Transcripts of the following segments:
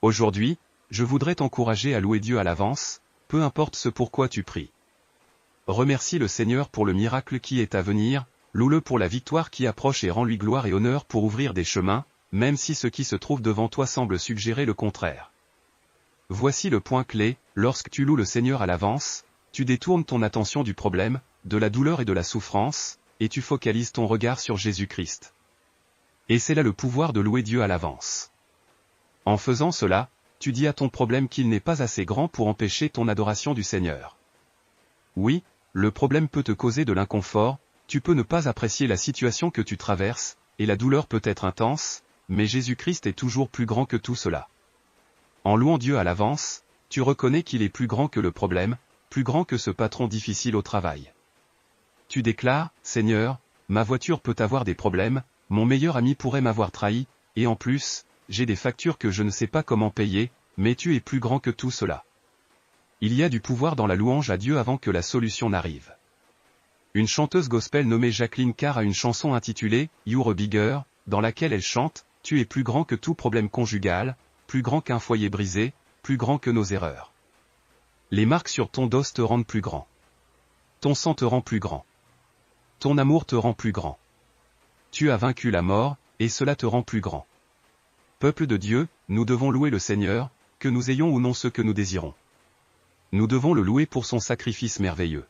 Aujourd'hui, je voudrais t'encourager à louer Dieu à l'avance, peu importe ce pourquoi tu pries. Remercie le Seigneur pour le miracle qui est à venir, loue-le pour la victoire qui approche et rends-lui gloire et honneur pour ouvrir des chemins, même si ce qui se trouve devant toi semble suggérer le contraire. Voici le point clé, lorsque tu loues le Seigneur à l'avance, tu détournes ton attention du problème, de la douleur et de la souffrance, et tu focalises ton regard sur Jésus-Christ. Et c'est là le pouvoir de louer Dieu à l'avance. En faisant cela, tu dis à ton problème qu'il n'est pas assez grand pour empêcher ton adoration du Seigneur. Oui, le problème peut te causer de l'inconfort, tu peux ne pas apprécier la situation que tu traverses, et la douleur peut être intense, mais Jésus-Christ est toujours plus grand que tout cela. En louant Dieu à l'avance, tu reconnais qu'il est plus grand que le problème, plus grand que ce patron difficile au travail. Tu déclares, Seigneur, ma voiture peut avoir des problèmes, mon meilleur ami pourrait m'avoir trahi, et en plus, j'ai des factures que je ne sais pas comment payer, mais tu es plus grand que tout cela. Il y a du pouvoir dans la louange à Dieu avant que la solution n'arrive. Une chanteuse gospel nommée Jacqueline Carr a une chanson intitulée « You're a Bigger », dans laquelle elle chante « Tu es plus grand que tout problème conjugal, plus grand qu'un foyer brisé, plus grand que nos erreurs. Les marques sur ton dos te rendent plus grand. Ton sang te rend plus grand. Ton amour te rend plus grand. Tu as vaincu la mort, et cela te rend plus grand. » Peuple de Dieu, nous devons louer le Seigneur, que nous ayons ou non ce que nous désirons. Nous devons le louer pour son sacrifice merveilleux.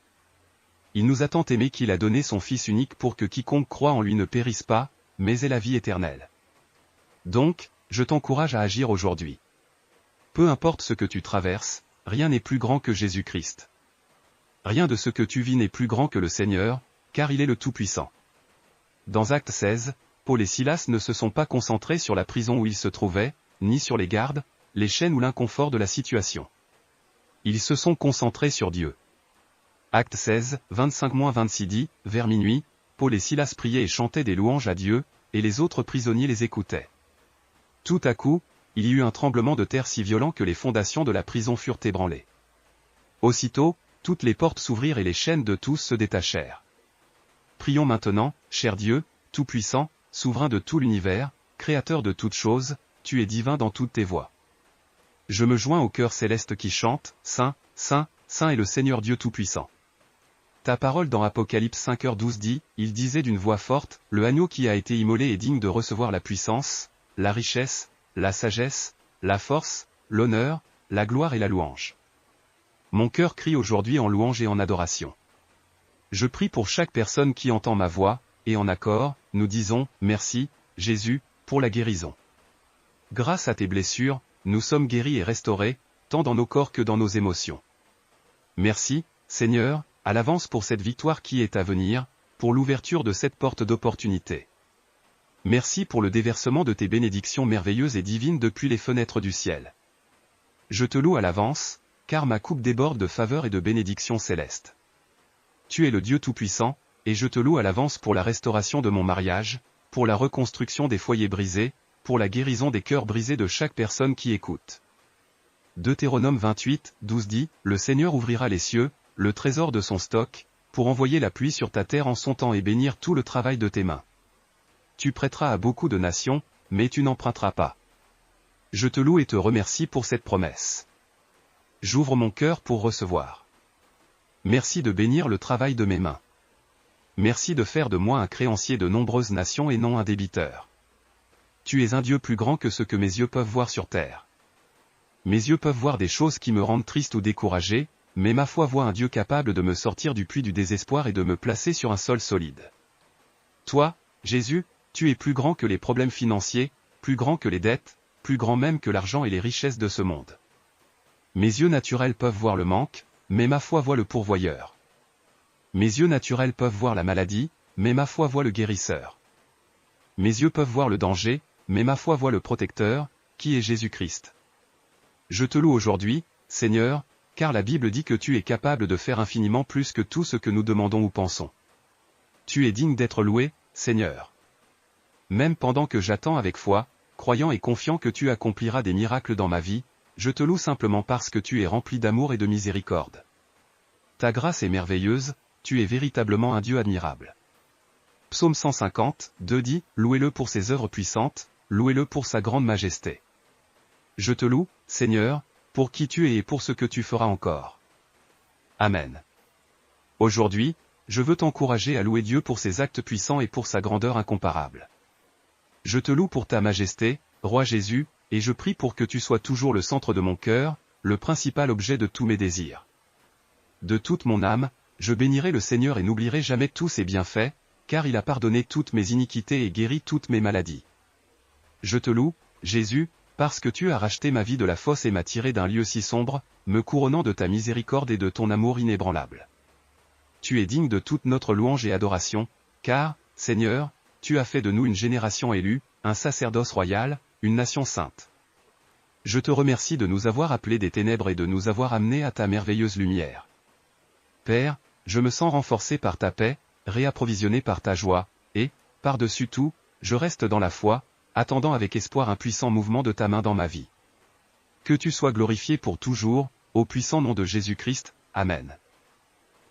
Il nous a tant aimés qu'il a donné son Fils unique pour que quiconque croit en lui ne périsse pas, mais ait la vie éternelle. Donc, je t'encourage à agir aujourd'hui. Peu importe ce que tu traverses, rien n'est plus grand que Jésus-Christ. Rien de ce que tu vis n'est plus grand que le Seigneur, car il est le Tout-Puissant. Dans Actes 16, Paul et Silas ne se sont pas concentrés sur la prison où ils se trouvaient, ni sur les gardes, les chaînes ou l'inconfort de la situation. Ils se sont concentrés sur Dieu. Actes 16, 25-26 dit, vers minuit, Paul et Silas priaient et chantaient des louanges à Dieu, et les autres prisonniers les écoutaient. Tout à coup, il y eut un tremblement de terre si violent que les fondations de la prison furent ébranlées. Aussitôt, toutes les portes s'ouvrirent et les chaînes de tous se détachèrent. Prions maintenant, cher Dieu, Tout-Puissant, souverain de tout l'univers, créateur de toutes choses, tu es divin dans toutes tes voies. Je me joins au chœur céleste qui chante, Saint, Saint, Saint est le Seigneur Dieu Tout-Puissant. Ta parole dans Apocalypse 5h12 dit, il disait d'une voix forte, le agneau qui a été immolé est digne de recevoir la puissance, la richesse, la sagesse, la force, l'honneur, la gloire et la louange. Mon cœur crie aujourd'hui en louange et en adoration. Je prie pour chaque personne qui entend ma voix, et en accord, nous disons, merci, Jésus, pour la guérison. Grâce à tes blessures, nous sommes guéris et restaurés, tant dans nos corps que dans nos émotions. Merci, Seigneur, à l'avance pour cette victoire qui est à venir, pour l'ouverture de cette porte d'opportunité. Merci pour le déversement de tes bénédictions merveilleuses et divines depuis les fenêtres du ciel. Je te loue à l'avance, car ma coupe déborde de faveurs et de bénédictions célestes. Tu es le Dieu Tout-Puissant, et je te loue à l'avance pour la restauration de mon mariage, pour la reconstruction des foyers brisés, pour la guérison des cœurs brisés de chaque personne qui écoute. Deutéronome 28, 12 dit, le Seigneur ouvrira les cieux, le trésor de son stock, pour envoyer la pluie sur ta terre en son temps et bénir tout le travail de tes mains. Tu prêteras à beaucoup de nations, mais tu n'emprunteras pas. Je te loue et te remercie pour cette promesse. J'ouvre mon cœur pour recevoir. Merci de bénir le travail de mes mains. Merci de faire de moi un créancier de nombreuses nations et non un débiteur. Tu es un Dieu plus grand que ce que mes yeux peuvent voir sur terre. Mes yeux peuvent voir des choses qui me rendent triste ou découragé, mais ma foi voit un Dieu capable de me sortir du puits du désespoir et de me placer sur un sol solide. Toi, Jésus, tu es plus grand que les problèmes financiers, plus grand que les dettes, plus grand même que l'argent et les richesses de ce monde. Mes yeux naturels peuvent voir le manque, mais ma foi voit le pourvoyeur. Mes yeux naturels peuvent voir la maladie, mais ma foi voit le guérisseur. Mes yeux peuvent voir le danger, mais ma foi voit le protecteur, qui est Jésus-Christ. Je te loue aujourd'hui, Seigneur, car la Bible dit que tu es capable de faire infiniment plus que tout ce que nous demandons ou pensons. Tu es digne d'être loué, Seigneur. Même pendant que j'attends avec foi, croyant et confiant que tu accompliras des miracles dans ma vie, je te loue simplement parce que tu es rempli d'amour et de miséricorde. Ta grâce est merveilleuse, tu es véritablement un Dieu admirable. Psaume 150, 2 dit, louez-le pour ses œuvres puissantes, louez-le pour sa grande majesté. Je te loue, Seigneur, pour qui tu es et pour ce que tu feras encore. Amen. Aujourd'hui, je veux t'encourager à louer Dieu pour ses actes puissants et pour sa grandeur incomparable. Je te loue pour ta majesté, Roi Jésus, et je prie pour que tu sois toujours le centre de mon cœur, le principal objet de tous mes désirs. De toute mon âme, je bénirai le Seigneur et n'oublierai jamais tous ses bienfaits, car il a pardonné toutes mes iniquités et guéri toutes mes maladies. Je te loue, Jésus, parce que tu as racheté ma vie de la fosse et m'as tiré d'un lieu si sombre, me couronnant de ta miséricorde et de ton amour inébranlable. Tu es digne de toute notre louange et adoration, car, Seigneur, tu as fait de nous une génération élue, un sacerdoce royal, une nation sainte. Je te remercie de nous avoir appelés des ténèbres et de nous avoir amenés à ta merveilleuse lumière. Père, je me sens renforcé par ta paix, réapprovisionné par ta joie, et, par-dessus tout, je reste dans la foi, attendant avec espoir un puissant mouvement de ta main dans ma vie. Que tu sois glorifié pour toujours, au puissant nom de Jésus-Christ, Amen.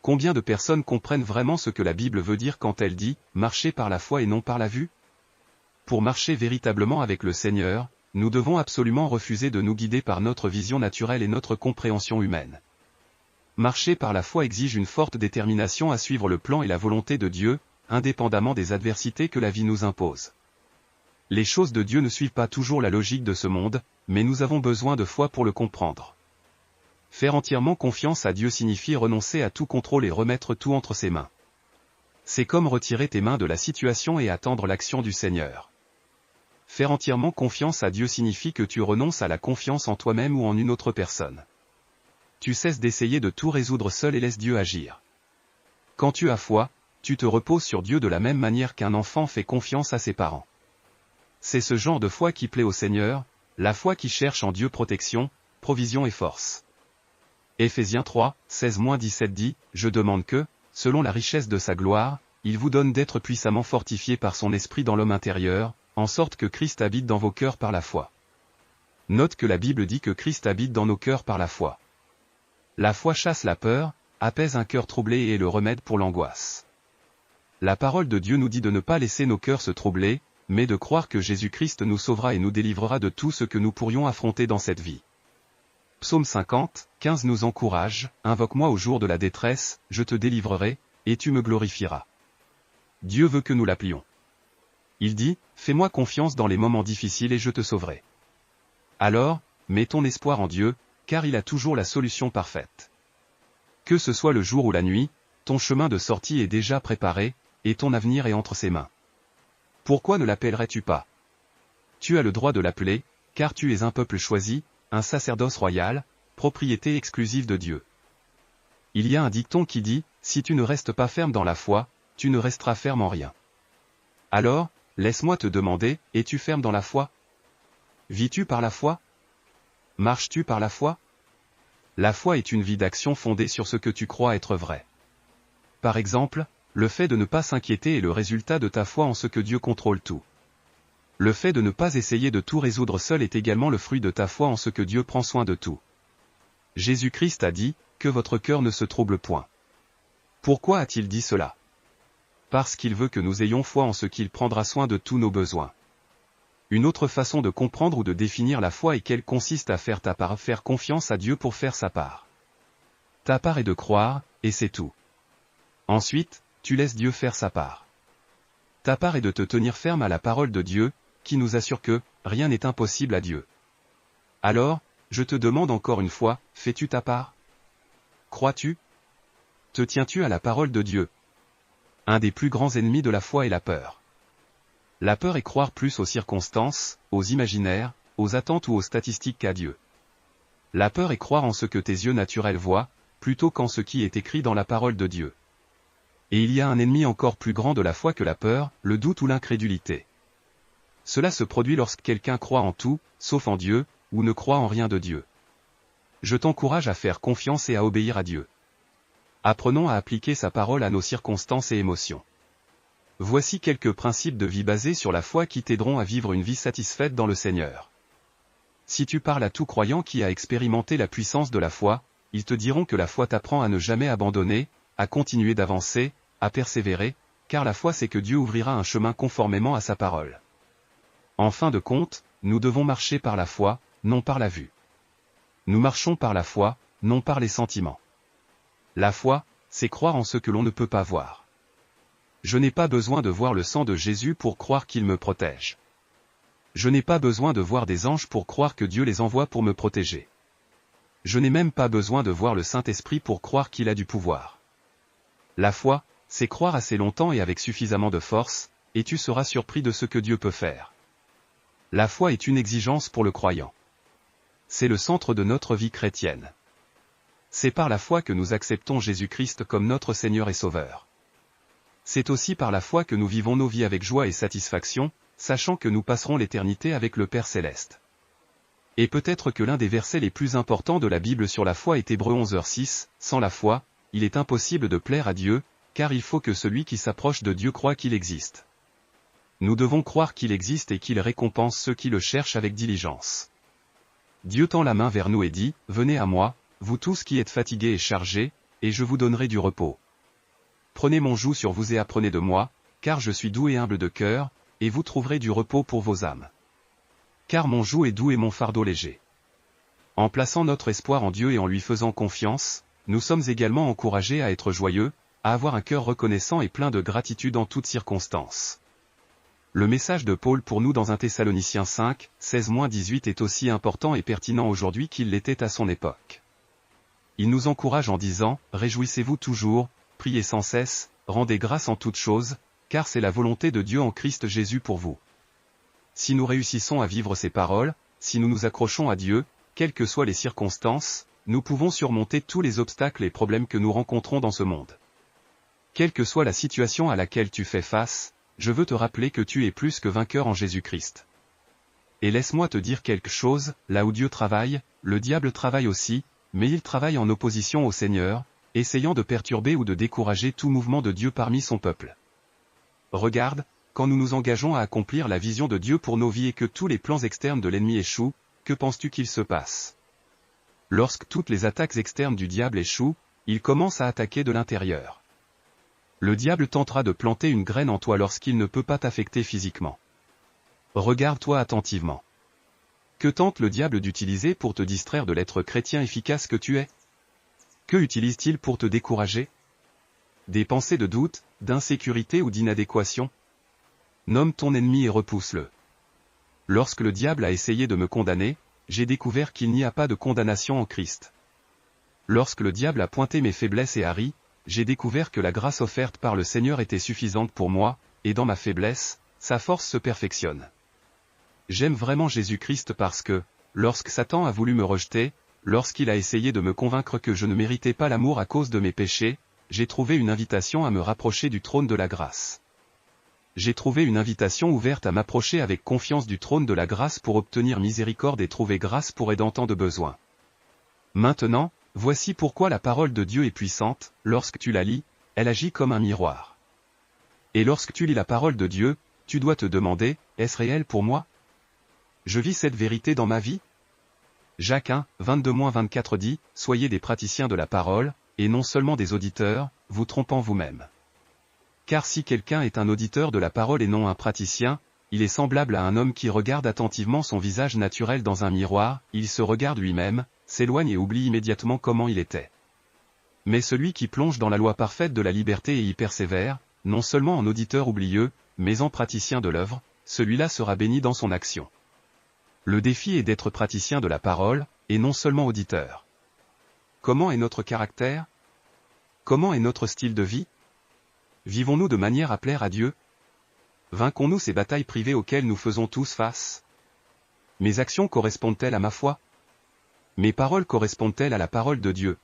Combien de personnes comprennent vraiment ce que la Bible veut dire quand elle dit « marcher par la foi et non par la vue » ? Pour marcher véritablement avec le Seigneur, nous devons absolument refuser de nous guider par notre vision naturelle et notre compréhension humaine. Marcher par la foi exige une forte détermination à suivre le plan et la volonté de Dieu, indépendamment des adversités que la vie nous impose. Les choses de Dieu ne suivent pas toujours la logique de ce monde, mais nous avons besoin de foi pour le comprendre. Faire entièrement confiance à Dieu signifie renoncer à tout contrôle et remettre tout entre ses mains. C'est comme retirer tes mains de la situation et attendre l'action du Seigneur. Faire entièrement confiance à Dieu signifie que tu renonces à la confiance en toi-même ou en une autre personne. Tu cesses d'essayer de tout résoudre seul et laisses Dieu agir. Quand tu as foi, tu te reposes sur Dieu de la même manière qu'un enfant fait confiance à ses parents. C'est ce genre de foi qui plaît au Seigneur, la foi qui cherche en Dieu protection, provision et force. Éphésiens 3, 16-17 dit, « Je demande que, selon la richesse de sa gloire, il vous donne d'être puissamment fortifiés par son esprit dans l'homme intérieur, en sorte que Christ habite dans vos cœurs par la foi. » Note que la Bible dit que Christ habite dans nos cœurs par la foi. La foi chasse la peur, apaise un cœur troublé et est le remède pour l'angoisse. La parole de Dieu nous dit de ne pas laisser nos cœurs se troubler, mais de croire que Jésus-Christ nous sauvera et nous délivrera de tout ce que nous pourrions affronter dans cette vie. Psaume 50, 15 nous encourage, « Invoque-moi au jour de la détresse, je te délivrerai, et tu me glorifieras. » Dieu veut que nous l'appelions. Il dit, « Fais-moi confiance dans les moments difficiles et je te sauverai. » Alors, mets ton espoir en Dieu, car il a toujours la solution parfaite. Que ce soit le jour ou la nuit, ton chemin de sortie est déjà préparé, et ton avenir est entre ses mains. Pourquoi ne l'appellerais-tu pas? Tu as le droit de l'appeler, car tu es un peuple choisi, un sacerdoce royal, propriété exclusive de Dieu. Il y a un dicton qui dit, « Si tu ne restes pas ferme dans la foi, tu ne resteras ferme en rien. » Alors, laisse-moi te demander, es-tu ferme dans la foi? Vis-tu par la foi? Marches-tu par la foi? La foi est une vie d'action fondée sur ce que tu crois être vrai. Par exemple, le fait de ne pas s'inquiéter est le résultat de ta foi en ce que Dieu contrôle tout. Le fait de ne pas essayer de tout résoudre seul est également le fruit de ta foi en ce que Dieu prend soin de tout. Jésus-Christ a dit, « Que votre cœur ne se trouble point. » Pourquoi a-t-il dit cela? Parce qu'il veut que nous ayons foi en ce qu'il prendra soin de tous nos besoins. Une autre façon de comprendre ou de définir la foi est qu'elle consiste à faire ta part, faire confiance à Dieu pour faire sa part. Ta part est de croire, et c'est tout. Ensuite, tu laisses Dieu faire sa part. Ta part est de te tenir ferme à la parole de Dieu, qui nous assure que rien n'est impossible à Dieu. Alors, je te demande encore une fois, fais-tu ta part? Crois-tu? Te tiens-tu à la parole de Dieu? Un des plus grands ennemis de la foi est la peur. La peur est croire plus aux circonstances, aux imaginaires, aux attentes ou aux statistiques qu'à Dieu. La peur est croire en ce que tes yeux naturels voient, plutôt qu'en ce qui est écrit dans la parole de Dieu. Et il y a un ennemi encore plus grand de la foi que la peur, le doute ou l'incrédulité. Cela se produit lorsque quelqu'un croit en tout, sauf en Dieu, ou ne croit en rien de Dieu. Je t'encourage à faire confiance et à obéir à Dieu. Apprenons à appliquer sa parole à nos circonstances et émotions. Voici quelques principes de vie basés sur la foi qui t'aideront à vivre une vie satisfaite dans le Seigneur. Si tu parles à tout croyant qui a expérimenté la puissance de la foi, ils te diront que la foi t'apprend à ne jamais abandonner, à continuer d'avancer, à persévérer, car la foi c'est que Dieu ouvrira un chemin conformément à sa parole. En fin de compte, nous devons marcher par la foi, non par la vue. Nous marchons par la foi, non par les sentiments. La foi, c'est croire en ce que l'on ne peut pas voir. Je n'ai pas besoin de voir le sang de Jésus pour croire qu'il me protège. Je n'ai pas besoin de voir des anges pour croire que Dieu les envoie pour me protéger. Je n'ai même pas besoin de voir le Saint-Esprit pour croire qu'il a du pouvoir. La foi, c'est croire assez longtemps et avec suffisamment de force, et tu seras surpris de ce que Dieu peut faire. La foi est une exigence pour le croyant. C'est le centre de notre vie chrétienne. C'est par la foi que nous acceptons Jésus-Christ comme notre Seigneur et Sauveur. C'est aussi par la foi que nous vivons nos vies avec joie et satisfaction, sachant que nous passerons l'éternité avec le Père Céleste. Et peut-être que l'un des versets les plus importants de la Bible sur la foi est Hébreux 11:6, sans la foi, il est impossible de plaire à Dieu, car il faut que celui qui s'approche de Dieu croie qu'il existe. Nous devons croire qu'il existe et qu'il récompense ceux qui le cherchent avec diligence. Dieu tend la main vers nous et dit, « Venez à moi, vous tous qui êtes fatigués et chargés, et je vous donnerai du repos. Prenez mon joug sur vous et apprenez de moi, car je suis doux et humble de cœur, et vous trouverez du repos pour vos âmes. Car mon joug est doux et mon fardeau léger. » En plaçant notre espoir en Dieu et en lui faisant confiance, nous sommes également encouragés à être joyeux, à avoir un cœur reconnaissant et plein de gratitude en toutes circonstances. Le message de Paul pour nous dans 1 Thessaloniciens 5, 16-18 est aussi important et pertinent aujourd'hui qu'il l'était à son époque. Il nous encourage en disant, « Réjouissez-vous toujours, priez sans cesse, rendez grâce en toutes choses, car c'est la volonté de Dieu en Christ Jésus pour vous. » Si nous réussissons à vivre ces paroles, si nous nous accrochons à Dieu, quelles que soient les circonstances, nous pouvons surmonter tous les obstacles et problèmes que nous rencontrons dans ce monde. Quelle que soit la situation à laquelle tu fais face, je veux te rappeler que tu es plus que vainqueur en Jésus-Christ. Et laisse-moi te dire quelque chose, là où Dieu travaille, le diable travaille aussi, mais il travaille en opposition au Seigneur, essayant de perturber ou de décourager tout mouvement de Dieu parmi son peuple. Regarde, quand nous nous engageons à accomplir la vision de Dieu pour nos vies et que tous les plans externes de l'ennemi échouent, que penses-tu qu'il se passe? Lorsque toutes les attaques externes du diable échouent, il commence à attaquer de l'intérieur. Le diable tentera de planter une graine en toi lorsqu'il ne peut pas t'affecter physiquement. Regarde-toi attentivement. Que tente le diable d'utiliser pour te distraire de l'être chrétien efficace que tu es? Que utilise-t-il pour te décourager? Des pensées de doute, d'insécurité ou d'inadéquation? Nomme ton ennemi et repousse-le. Lorsque le diable a essayé de me condamner, j'ai découvert qu'il n'y a pas de condamnation en Christ. Lorsque le diable a pointé mes faiblesses et a ri, j'ai découvert que la grâce offerte par le Seigneur était suffisante pour moi, et dans ma faiblesse, sa force se perfectionne. J'aime vraiment Jésus-Christ parce que, lorsque Satan a voulu me rejeter, lorsqu'il a essayé de me convaincre que je ne méritais pas l'amour à cause de mes péchés, j'ai trouvé une invitation à me rapprocher du trône de la grâce. J'ai trouvé une invitation ouverte à m'approcher avec confiance du trône de la grâce pour obtenir miséricorde et trouver grâce pour aider en temps de besoin. Maintenant, voici pourquoi la parole de Dieu est puissante, lorsque tu la lis, elle agit comme un miroir. Et lorsque tu lis la parole de Dieu, tu dois te demander, est-ce réel pour moi? Je vis cette vérité dans ma vie? Jacques 1, 22-24 dit, soyez des praticiens de la parole, et non seulement des auditeurs, vous trompant vous-même. Car si quelqu'un est un auditeur de la parole et non un praticien, il est semblable à un homme qui regarde attentivement son visage naturel dans un miroir, il se regarde lui-même, s'éloigne et oublie immédiatement comment il était. Mais celui qui plonge dans la loi parfaite de la liberté et y persévère, non seulement en auditeur oublieux, mais en praticien de l'œuvre, celui-là sera béni dans son action. Le défi est d'être praticien de la parole, et non seulement auditeur. Comment est notre caractère? Comment est notre style de vie? Vivons-nous de manière à plaire à Dieu? Vainquons-nous ces batailles privées auxquelles nous faisons tous face? Mes actions correspondent-elles à ma foi? Mes paroles correspondent-elles à la parole de Dieu?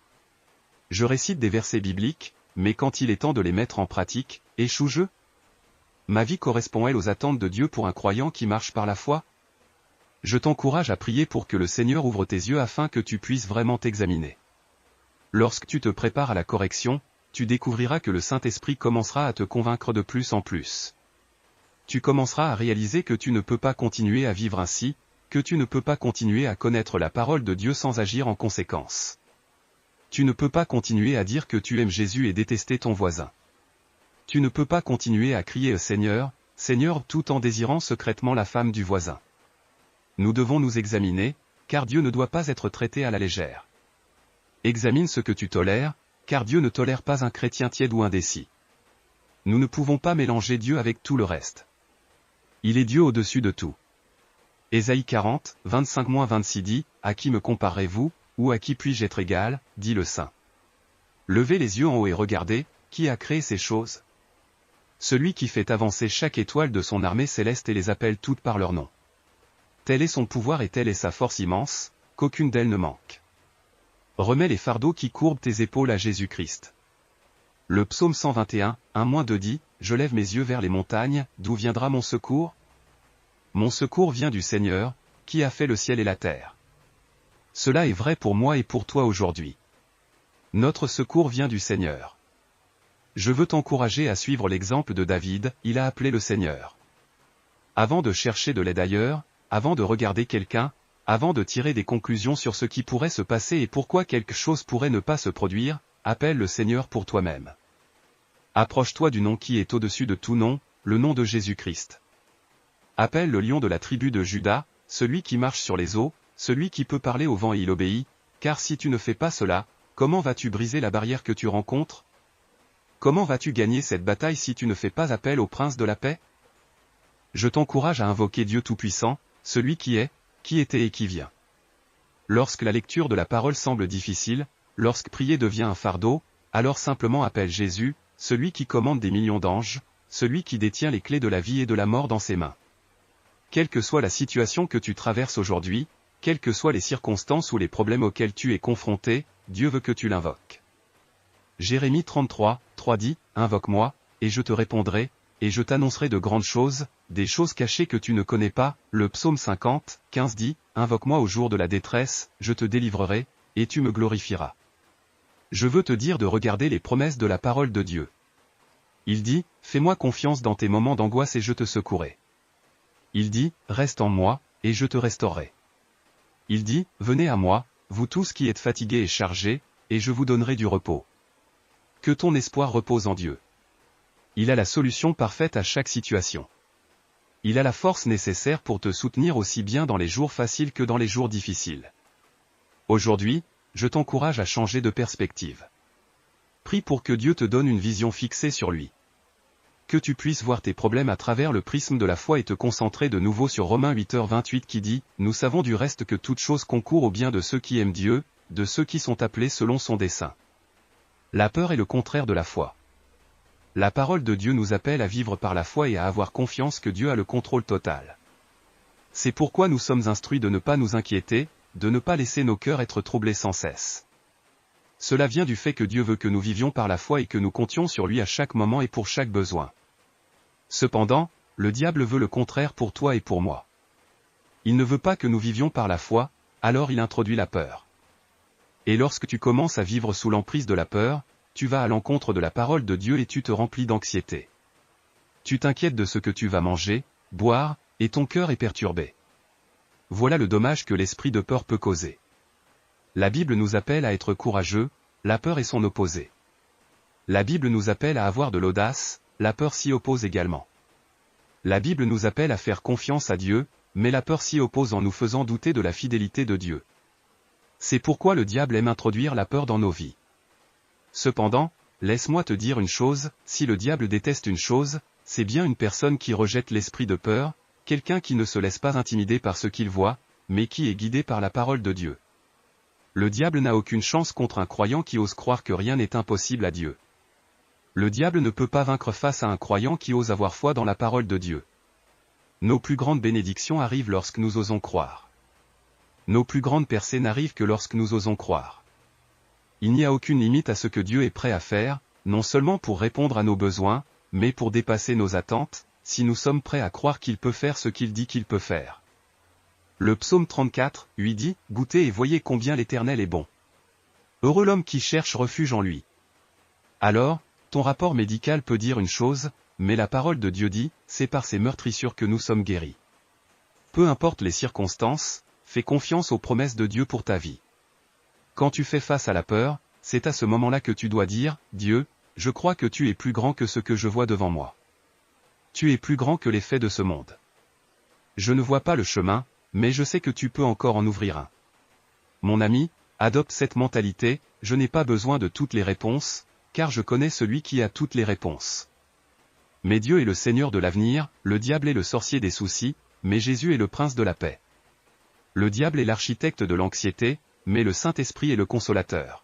Je récite des versets bibliques, mais quand il est temps de les mettre en pratique, échoue-je? Ma vie correspond-elle aux attentes de Dieu pour un croyant qui marche par la foi? Je t'encourage à prier pour que le Seigneur ouvre tes yeux afin que tu puisses vraiment t'examiner. Lorsque tu te prépares à la correction, tu découvriras que le Saint-Esprit commencera à te convaincre de plus en plus. Tu commenceras à réaliser que tu ne peux pas continuer à vivre ainsi, que tu ne peux pas continuer à connaître la parole de Dieu sans agir en conséquence. Tu ne peux pas continuer à dire que tu aimes Jésus et détester ton voisin. Tu ne peux pas continuer à crier « Seigneur, Seigneur » tout en désirant secrètement la femme du voisin. Nous devons nous examiner, car Dieu ne doit pas être traité à la légère. Examine ce que tu tolères, car Dieu ne tolère pas un chrétien tiède ou indécis. Nous ne pouvons pas mélanger Dieu avec tout le reste. Il est Dieu au-dessus de tout. Ésaïe 40, 25-26 dit, « À qui me comparez-vous, ou à qui puis-je être égal, dit le Saint. Levez les yeux en haut et regardez, qui a créé ces choses? Celui qui fait avancer chaque étoile de son armée céleste et les appelle toutes par leur nom. Tel est son pouvoir et telle est sa force immense, qu'aucune d'elles ne manque. Remets les fardeaux qui courbent tes épaules à Jésus-Christ. » Le psaume 121, 1-2 dit, « Je lève mes yeux vers les montagnes, d'où viendra mon secours? Mon secours vient du Seigneur, qui a fait le ciel et la terre. » Cela est vrai pour moi et pour toi aujourd'hui. Notre secours vient du Seigneur. Je veux t'encourager à suivre l'exemple de David, il a appelé le Seigneur. Avant de chercher de l'aide ailleurs, avant de regarder quelqu'un, avant de tirer des conclusions sur ce qui pourrait se passer et pourquoi quelque chose pourrait ne pas se produire, appelle le Seigneur pour toi-même. Approche-toi du nom qui est au-dessus de tout nom, le nom de Jésus-Christ. Appelle le lion de la tribu de Juda, celui qui marche sur les eaux, celui qui peut parler au vent et il obéit, car si tu ne fais pas cela, comment vas-tu briser la barrière que tu rencontres? Comment vas-tu gagner cette bataille si tu ne fais pas appel au prince de la paix? Je t'encourage à invoquer Dieu Tout-Puissant, celui qui est, qui était et qui vient. Lorsque la lecture de la parole semble difficile, lorsque prier devient un fardeau, alors simplement appelle Jésus, celui qui commande des millions d'anges, celui qui détient les clés de la vie et de la mort dans ses mains. Quelle que soit la situation que tu traverses aujourd'hui, quelles que soient les circonstances ou les problèmes auxquels tu es confronté, Dieu veut que tu l'invoques. Jérémie 33, 3 dit, « Invoque-moi, et je te répondrai, et je t'annoncerai de grandes choses, des choses cachées que tu ne connais pas. » Le psaume 50, 15 dit, « Invoque-moi au jour de la détresse, je te délivrerai, et tu me glorifieras. » Je veux te dire de regarder les promesses de la parole de Dieu. Il dit, « Fais-moi confiance dans tes moments d'angoisse et je te secourrai. » Il dit, « Reste en moi, et je te restaurerai. » Il dit, « Venez à moi, vous tous qui êtes fatigués et chargés, et je vous donnerai du repos. » Que ton espoir repose en Dieu. Il a la solution parfaite à chaque situation. Il a la force nécessaire pour te soutenir aussi bien dans les jours faciles que dans les jours difficiles. Aujourd'hui, je t'encourage à changer de perspective. Prie pour que Dieu te donne une vision fixée sur lui. Que tu puisses voir tes problèmes à travers le prisme de la foi et te concentrer de nouveau sur Romains 8h28 qui dit, « Nous savons du reste que toute chose concourt au bien de ceux qui aiment Dieu, de ceux qui sont appelés selon son dessein. » La peur est le contraire de la foi. La parole de Dieu nous appelle à vivre par la foi et à avoir confiance que Dieu a le contrôle total. C'est pourquoi nous sommes instruits de ne pas nous inquiéter, de ne pas laisser nos cœurs être troublés sans cesse. Cela vient du fait que Dieu veut que nous vivions par la foi et que nous comptions sur lui à chaque moment et pour chaque besoin. Cependant, le diable veut le contraire pour toi et pour moi. Il ne veut pas que nous vivions par la foi, alors il introduit la peur. Et lorsque tu commences à vivre sous l'emprise de la peur, tu vas à l'encontre de la parole de Dieu et tu te remplis d'anxiété. Tu t'inquiètes de ce que tu vas manger, boire, et ton cœur est perturbé. Voilà le dommage que l'esprit de peur peut causer. La Bible nous appelle à être courageux, la peur est son opposé. La Bible nous appelle à avoir de l'audace, la peur s'y oppose également. La Bible nous appelle à faire confiance à Dieu, mais la peur s'y oppose en nous faisant douter de la fidélité de Dieu. C'est pourquoi le diable aime introduire la peur dans nos vies. Cependant, laisse-moi te dire une chose, si le diable déteste une chose, c'est bien une personne qui rejette l'esprit de peur, quelqu'un qui ne se laisse pas intimider par ce qu'il voit, mais qui est guidé par la parole de Dieu. Le diable n'a aucune chance contre un croyant qui ose croire que rien n'est impossible à Dieu. Le diable ne peut pas vaincre face à un croyant qui ose avoir foi dans la parole de Dieu. Nos plus grandes bénédictions arrivent lorsque nous osons croire. Nos plus grandes percées n'arrivent que lorsque nous osons croire. Il n'y a aucune limite à ce que Dieu est prêt à faire, non seulement pour répondre à nos besoins, mais pour dépasser nos attentes, si nous sommes prêts à croire qu'il peut faire ce qu'il dit qu'il peut faire. Le psaume 34, 8 dit, « Goûtez et voyez combien l'Éternel est bon. Heureux l'homme qui cherche refuge en lui. » Alors, ton rapport médical peut dire une chose, mais la parole de Dieu dit, c'est par ses meurtrissures que nous sommes guéris. Peu importe les circonstances, fais confiance aux promesses de Dieu pour ta vie. Quand tu fais face à la peur, c'est à ce moment-là que tu dois dire, « Dieu, je crois que tu es plus grand que ce que je vois devant moi. Tu es plus grand que les faits de ce monde. Je ne vois pas le chemin, mais je sais que tu peux encore en ouvrir un. » mon ami, adopte cette mentalité, je n'ai pas besoin de toutes les réponses, car je connais celui qui a toutes les réponses. Mais Dieu est le Seigneur de l'avenir, le diable est le sorcier des soucis, mais Jésus est le prince de la paix. Le diable est l'architecte de l'anxiété, mais le Saint-Esprit est le consolateur.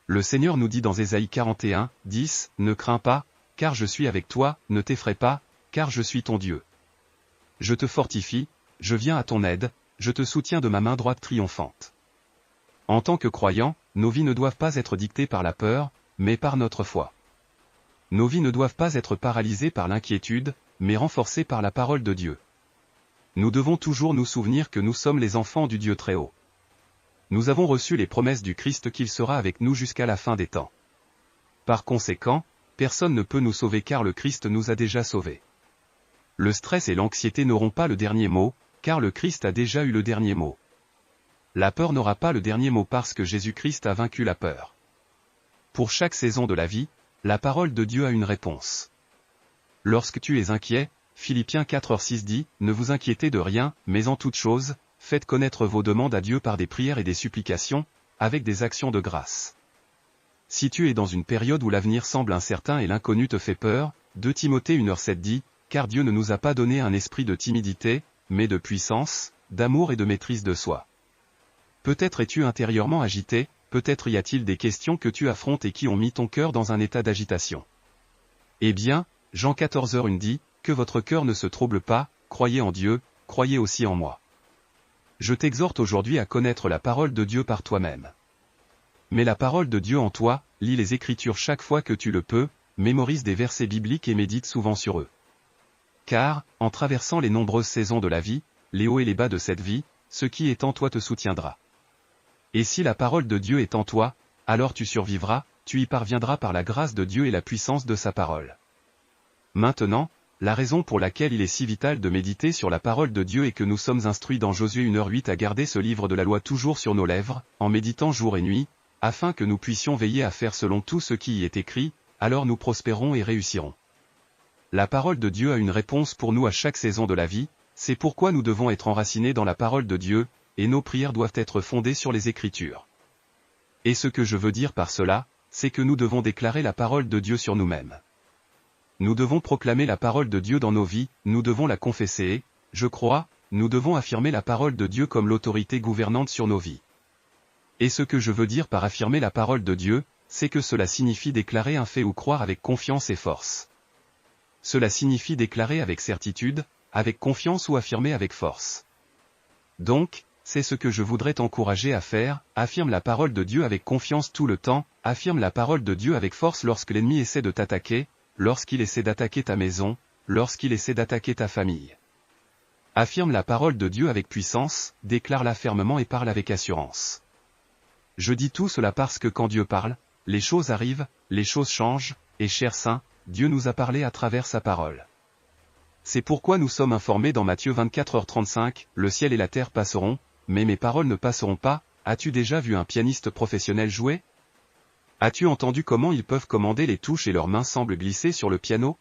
Le Seigneur nous dit dans Ésaïe 41, 10, « Ne crains pas, car je suis avec toi, ne t'effraie pas, car je suis ton Dieu. Je te fortifie, je viens à ton aide, je te soutiens de ma main droite triomphante. » En tant que croyants, nos vies ne doivent pas être dictées par la peur, mais par notre foi. Nos vies ne doivent pas être paralysées par l'inquiétude, mais renforcées par la parole de Dieu. Nous devons toujours nous souvenir que nous sommes les enfants du Dieu très haut. Nous avons reçu les promesses du Christ qu'il sera avec nous jusqu'à la fin des temps. Par conséquent, personne ne peut nous sauver car le Christ nous a déjà sauvés. Le stress et l'anxiété n'auront pas le dernier mot, car le Christ a déjà eu le dernier mot. La peur n'aura pas le dernier mot parce que Jésus-Christ a vaincu la peur. Pour chaque saison de la vie, la parole de Dieu a une réponse. Lorsque tu es inquiet, Philippiens 4:6 dit, « Ne vous inquiétez de rien, mais en toute chose, faites connaître vos demandes à Dieu par des prières et des supplications, avec des actions de grâce. » Si tu es dans une période où l'avenir semble incertain et l'inconnu te fait peur, 2 Timothée 1:7 dit, « Car Dieu ne nous a pas donné un esprit de timidité, mais de puissance, d'amour et de maîtrise de soi. » Peut-être es-tu intérieurement agité, peut-être y a-t-il des questions que tu affrontes et qui ont mis ton cœur dans un état d'agitation. Eh bien, Jean 14:1 dit, « Que votre cœur ne se trouble pas, croyez en Dieu, croyez aussi en moi. » Je t'exhorte aujourd'hui à connaître la parole de Dieu par toi-même. Mets la parole de Dieu en toi, lis les Écritures chaque fois que tu le peux, mémorise des versets bibliques et médite souvent sur eux. Car, en traversant les nombreuses saisons de la vie, les hauts et les bas de cette vie, ce qui est en toi te soutiendra. Et si la parole de Dieu est en toi, alors tu survivras, tu y parviendras par la grâce de Dieu et la puissance de sa parole. Maintenant, la raison pour laquelle il est si vital de méditer sur la parole de Dieu est que nous sommes instruits dans Josué 1:8 à garder ce livre de la loi toujours sur nos lèvres, en méditant jour et nuit, afin que nous puissions veiller à faire selon tout ce qui y est écrit, alors nous prospérons et réussirons. La parole de Dieu a une réponse pour nous à chaque saison de la vie, c'est pourquoi nous devons être enracinés dans la parole de Dieu, et nos prières doivent être fondées sur les Écritures. Et ce que je veux dire par cela, c'est que nous devons déclarer la parole de Dieu sur nous-mêmes. Nous devons proclamer la parole de Dieu dans nos vies, nous devons la confesser et, je crois, nous devons affirmer la parole de Dieu comme l'autorité gouvernante sur nos vies. Et ce que je veux dire par affirmer la parole de Dieu, c'est que cela signifie déclarer un fait ou croire avec confiance et force. Cela signifie déclarer avec certitude, avec confiance ou affirmer avec force. Donc, c'est ce que je voudrais t'encourager à faire, affirme la parole de Dieu avec confiance tout le temps, affirme la parole de Dieu avec force lorsque l'ennemi essaie de t'attaquer, lorsqu'il essaie d'attaquer ta maison, lorsqu'il essaie d'attaquer ta famille. Affirme la parole de Dieu avec puissance, déclare-la fermement et parle avec assurance. Je dis tout cela parce que quand Dieu parle, les choses arrivent, les choses changent, et cher Saint, Dieu nous a parlé à travers sa parole. C'est pourquoi nous sommes informés dans Matthieu 24:35, « Le ciel et la terre passeront, mais mes paroles ne passeront pas. » As-tu déjà vu un pianiste professionnel jouer? As-tu entendu comment ils peuvent commander les touches et leurs mains semblent glisser sur le piano?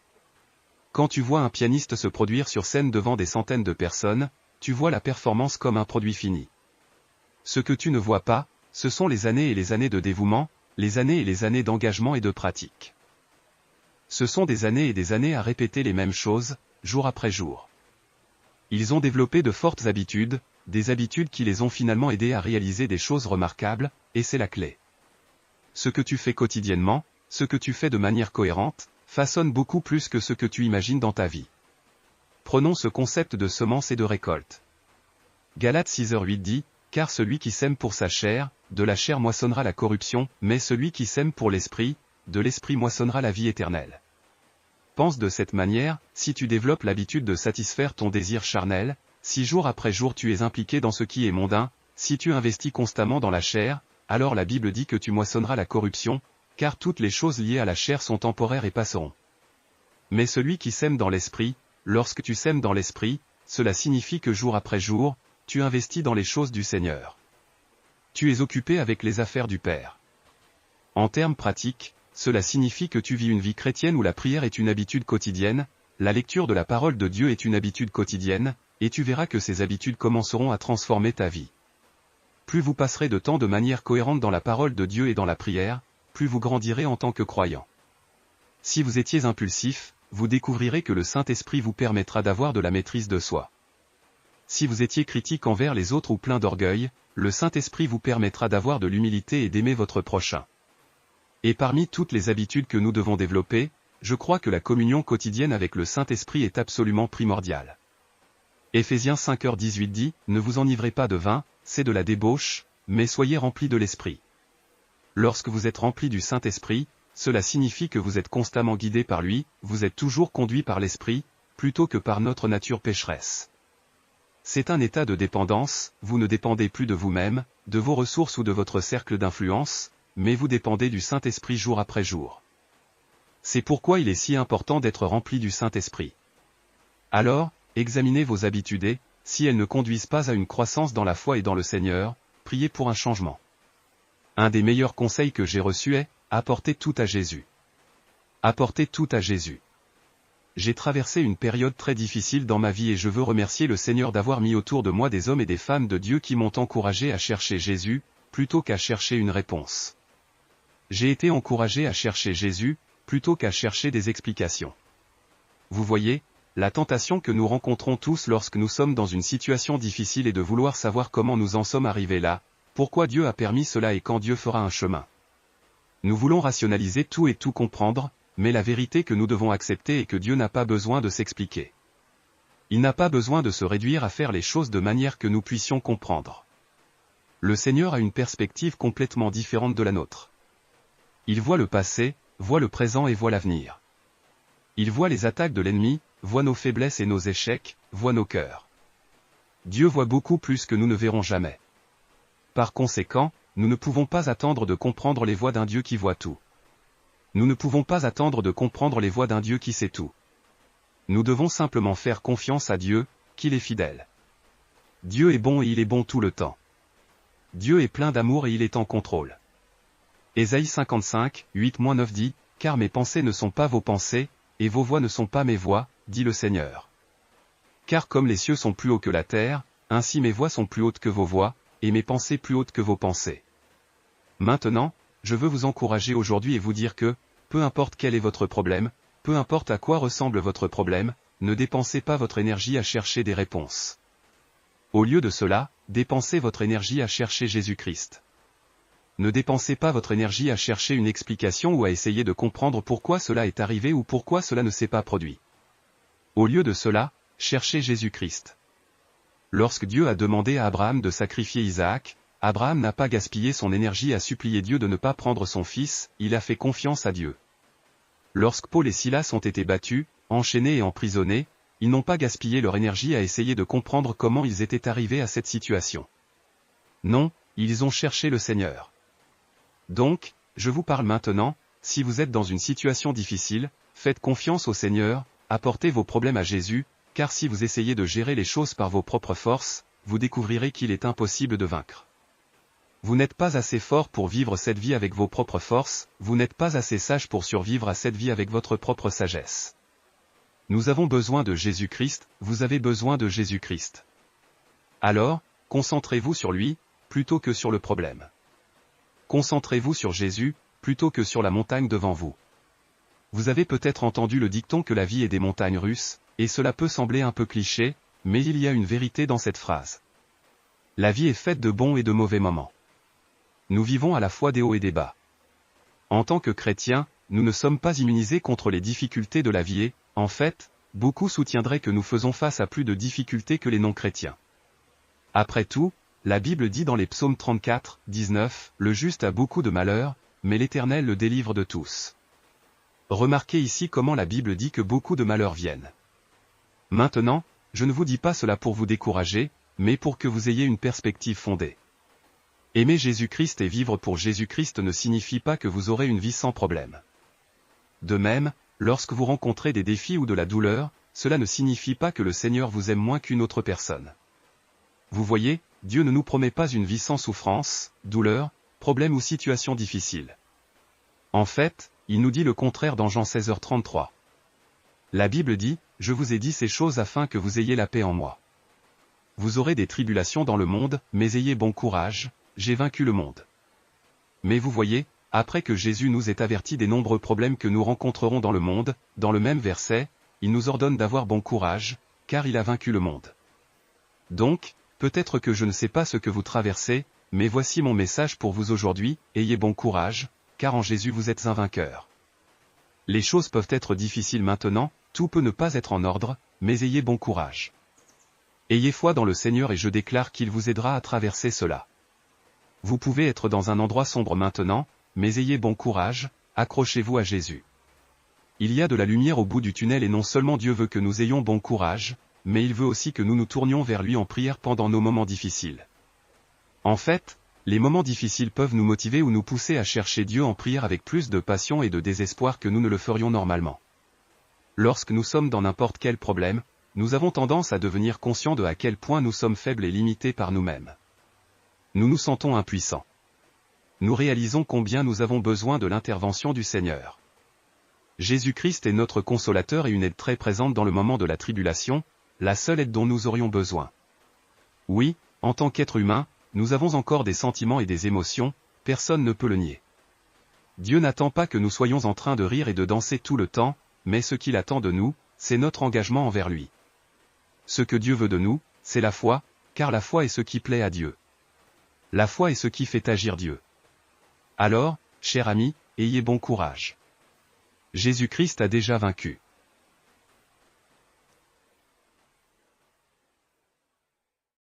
Quand tu vois un pianiste se produire sur scène devant des centaines de personnes, tu vois la performance comme un produit fini. Ce que tu ne vois pas, ce sont les années et les années de dévouement, les années et les années d'engagement et de pratique. Ce sont des années et des années à répéter les mêmes choses, jour après jour. Ils ont développé de fortes habitudes, des habitudes qui les ont finalement aidés à réaliser des choses remarquables, et c'est la clé. Ce que tu fais quotidiennement, ce que tu fais de manière cohérente, façonne beaucoup plus que ce que tu imagines dans ta vie. Prenons ce concept de semence et de récolte. Galates 6:8 dit, « Car celui qui sème pour sa chair, de la chair moissonnera la corruption, mais celui qui sème pour l'esprit, de l'esprit moissonnera la vie éternelle. » Pense de cette manière, si tu développes l'habitude de satisfaire ton désir charnel, si jour après jour tu es impliqué dans ce qui est mondain, si tu investis constamment dans la chair, alors la Bible dit que tu moissonneras la corruption, car toutes les choses liées à la chair sont temporaires et passeront. Mais celui qui sème dans l'esprit, lorsque tu sèmes dans l'esprit, cela signifie que jour après jour, tu investis dans les choses du Seigneur. Tu es occupé avec les affaires du Père. En termes pratiques, cela signifie que tu vis une vie chrétienne où la prière est une habitude quotidienne, la lecture de la parole de Dieu est une habitude quotidienne, et tu verras que ces habitudes commenceront à transformer ta vie. plus vous passerez de temps de manière cohérente dans la parole de Dieu et dans la prière, plus vous grandirez en tant que croyant. Si vous étiez impulsif, vous découvrirez que le Saint-Esprit vous permettra d'avoir de la maîtrise de soi. Si vous étiez critique envers les autres ou plein d'orgueil, le Saint-Esprit vous permettra d'avoir de l'humilité et d'aimer votre prochain. Et parmi toutes les habitudes que nous devons développer, je crois que la communion quotidienne avec le Saint-Esprit est absolument primordiale. Éphésiens 5h18 dit, « Ne vous enivrez pas de vin, c'est de la débauche, mais soyez remplis de l'Esprit. » Lorsque vous êtes remplis du Saint-Esprit, cela signifie que vous êtes constamment guidé par lui, vous êtes toujours conduit par l'Esprit, plutôt que par notre nature pécheresse. C'est un état de dépendance, vous ne dépendez plus de vous-même, de vos ressources ou de votre cercle d'influence, mais vous dépendez du Saint-Esprit jour après jour. C'est pourquoi il est si important d'être rempli du Saint-Esprit. Alors, examinez vos habitudes et, si elles ne conduisent pas à une croissance dans la foi et dans le Seigneur, priez pour un changement. Un des meilleurs conseils que j'ai reçus est, apportez tout à Jésus. Apportez tout à Jésus. J'ai traversé une période très difficile dans ma vie et je veux remercier le Seigneur d'avoir mis autour de moi des hommes et des femmes de Dieu qui m'ont encouragé à chercher Jésus, plutôt qu'à chercher une réponse. J'ai été encouragé à chercher Jésus, plutôt qu'à chercher des explications. Vous voyez, la tentation que nous rencontrons tous lorsque nous sommes dans une situation difficile est de vouloir savoir comment nous en sommes arrivés là, pourquoi Dieu a permis cela et quand Dieu fera un chemin. Nous voulons rationaliser tout et tout comprendre, mais la vérité que nous devons accepter est que Dieu n'a pas besoin de s'expliquer. Il n'a pas besoin de se réduire à faire les choses de manière que nous puissions comprendre. Le Seigneur a une perspective complètement différente de la nôtre. Il voit le passé, voit le présent et voit l'avenir. Il voit les attaques de l'ennemi, voit nos faiblesses et nos échecs, voit nos cœurs. Dieu voit beaucoup plus que nous ne verrons jamais. Par conséquent, nous ne pouvons pas attendre de comprendre les voies d'un Dieu qui voit tout. Nous ne pouvons pas attendre de comprendre les voies d'un Dieu qui sait tout. Nous devons simplement faire confiance à Dieu, qu'il est fidèle. Dieu est bon et il est bon tout le temps. Dieu est plein d'amour et il est en contrôle. Ésaïe 55, 8-9 dit, « Car mes pensées ne sont pas vos pensées, et vos voix ne sont pas mes voix, dit le Seigneur. Car comme les cieux sont plus hauts que la terre, ainsi mes voix sont plus hautes que vos voix, et mes pensées plus hautes que vos pensées. » Maintenant, je veux vous encourager aujourd'hui et vous dire que, peu importe quel est votre problème, peu importe à quoi ressemble votre problème, ne dépensez pas votre énergie à chercher des réponses. Au lieu de cela, dépensez votre énergie à chercher Jésus-Christ. Ne dépensez pas votre énergie à chercher une explication ou à essayer de comprendre pourquoi cela est arrivé ou pourquoi cela ne s'est pas produit. Au lieu de cela, cherchez Jésus-Christ. Lorsque Dieu a demandé à Abraham de sacrifier Isaac, Abraham n'a pas gaspillé son énergie à supplier Dieu de ne pas prendre son fils, il a fait confiance à Dieu. Lorsque Paul et Silas ont été battus, enchaînés et emprisonnés, ils n'ont pas gaspillé leur énergie à essayer de comprendre comment ils étaient arrivés à cette situation. Non, ils ont cherché le Seigneur. Donc, je vous parle maintenant, si vous êtes dans une situation difficile, faites confiance au Seigneur, apportez vos problèmes à Jésus, car si vous essayez de gérer les choses par vos propres forces, vous découvrirez qu'il est impossible de vaincre. Vous n'êtes pas assez fort pour vivre cette vie avec vos propres forces, vous n'êtes pas assez sage pour survivre à cette vie avec votre propre sagesse. Nous avons besoin de Jésus-Christ, vous avez besoin de Jésus-Christ. Alors, concentrez-vous sur lui, plutôt que sur le problème. Concentrez-vous sur Jésus, plutôt que sur la montagne devant vous. Vous avez peut-être entendu le dicton que la vie est des montagnes russes, et cela peut sembler un peu cliché, mais il y a une vérité dans cette phrase. La vie est faite de bons et de mauvais moments. Nous vivons à la fois des hauts et des bas. En tant que chrétiens, nous ne sommes pas immunisés contre les difficultés de la vie et, en fait, beaucoup soutiendraient que nous faisons face à plus de difficultés que les non-chrétiens. Après tout, la Bible dit dans les psaumes 34, 19, « Le juste a beaucoup de malheurs, mais l'Éternel le délivre de tous. » Remarquez ici comment la Bible dit que beaucoup de malheurs viennent. Maintenant, je ne vous dis pas cela pour vous décourager, mais pour que vous ayez une perspective fondée. Aimer Jésus-Christ et vivre pour Jésus-Christ ne signifie pas que vous aurez une vie sans problème. De même, lorsque vous rencontrez des défis ou de la douleur, cela ne signifie pas que le Seigneur vous aime moins qu'une autre personne. Vous voyez, Dieu ne nous promet pas une vie sans souffrance, douleur, problème ou situation difficile. En fait, il nous dit le contraire dans Jean 16h33. La Bible dit, « Je vous ai dit ces choses afin que vous ayez la paix en moi. Vous aurez des tribulations dans le monde, mais ayez bon courage, j'ai vaincu le monde. Mais vous voyez, après que Jésus nous ait avertis des nombreux problèmes que nous rencontrerons dans le monde, dans le même verset, il nous ordonne d'avoir bon courage, car il a vaincu le monde. Donc, peut-être que je ne sais pas ce que vous traversez, mais voici mon message pour vous aujourd'hui, ayez bon courage, car en Jésus vous êtes un vainqueur. Les choses peuvent être difficiles maintenant, tout peut ne pas être en ordre, mais ayez bon courage. Ayez foi dans le Seigneur et je déclare qu'il vous aidera à traverser cela. Vous pouvez être dans un endroit sombre maintenant, mais ayez bon courage, accrochez-vous à Jésus. Il y a de la lumière au bout du tunnel et non seulement Dieu veut que nous ayons bon courage, mais il veut aussi que nous nous tournions vers lui en prière pendant nos moments difficiles. En fait, les moments difficiles peuvent nous motiver ou nous pousser à chercher Dieu en prière avec plus de passion et de désespoir que nous ne le ferions normalement. Lorsque nous sommes dans n'importe quel problème, nous avons tendance à devenir conscients de à quel point nous sommes faibles et limités par nous-mêmes. Nous nous sentons impuissants. Nous réalisons combien nous avons besoin de l'intervention du Seigneur. Jésus-Christ est notre consolateur et une aide très présente dans le moment de la tribulation, la seule aide dont nous aurions besoin. Oui, en tant qu'être humain, nous avons encore des sentiments et des émotions, personne ne peut le nier. Dieu n'attend pas que nous soyons en train de rire et de danser tout le temps, mais ce qu'il attend de nous, c'est notre engagement envers lui. Ce que Dieu veut de nous, c'est la foi, car la foi est ce qui plaît à Dieu. La foi est ce qui fait agir Dieu. Alors, chers amis, ayez bon courage. Jésus-Christ a déjà vaincu.